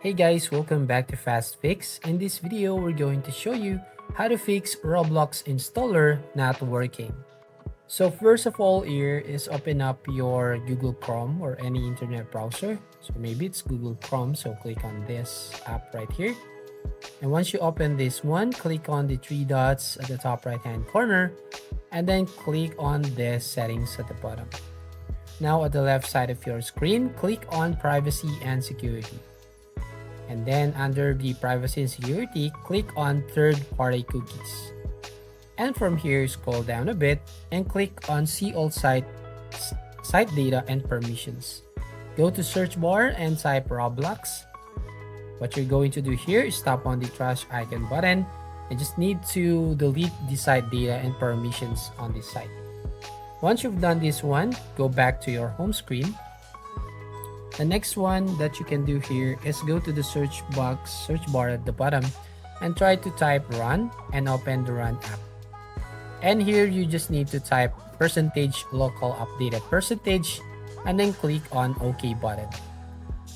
Hey guys, welcome back to Fast Fix. In this video, we're going to show you how to fix Roblox installer not working. So first of all, here is open up your Google Chrome or any internet browser. So maybe it's Google Chrome, so click on this app right here. And once you open this one, click on the three dots at the top right hand corner and then click on the settings at the bottom. Now at the left side of your screen, click on privacy and security. And then under the privacy and security, click on third-party cookies. And from here, scroll down a bit and click on see all site data and permissions. Go to search bar and type Roblox. What you're going to do here is tap on the trash icon button and just need to delete the site data and permissions on this site. Once you've done this one, go back to your home screen. The next one that you can do here is go to the search bar at the bottom and try to type run and open the run app. And here you just need to type %local updated percentage and then click on OK button.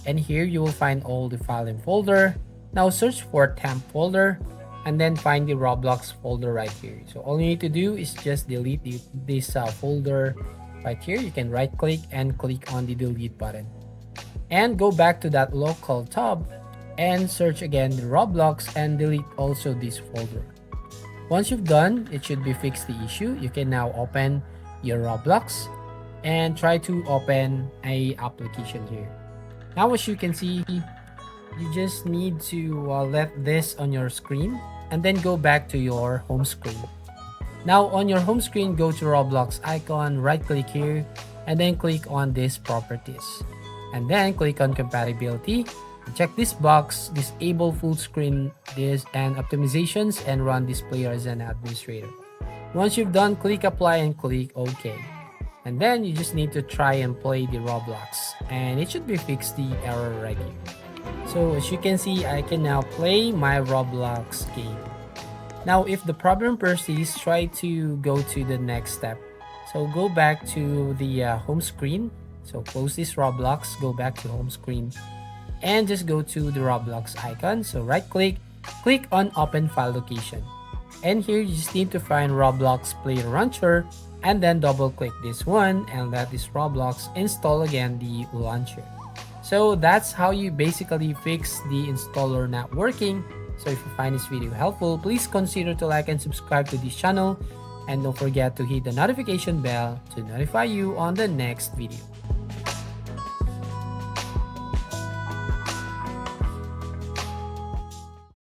And here you will find all the file and folder. Now search for temp folder and then find the Roblox folder right here. So all you need to do is just delete this folder right here. You can right click and click on the delete button. And go back to that local tab and search again the Roblox and delete also this folder. Once you've done, it should be fixed the issue. You can now open your Roblox and try to open a application here. Now as you can see, you just need to let this on your screen and then go back to your home screen. Now on your home screen, go to Roblox icon, right click here and then click on this properties. And then click on compatibility. Check this box, disable full screen and optimizations and run this player as an administrator. Once you've done, click apply and click OK. And then you just need to try and play the Roblox and it should be fixed the error right here. So as you can see, I can now play my Roblox game. Now if the problem persists, try to go to the next step. So go back to the home screen. So close this Roblox, go back to home screen and just go to the Roblox icon. So right click, click on open file location. And here you just need to find Roblox player launcher and then double click this one and let this Roblox install again the launcher. So that's how you basically fix the installer not working. So if you find this video helpful, please consider to like and subscribe to this channel. And don't forget to hit the notification bell to notify you on the next video.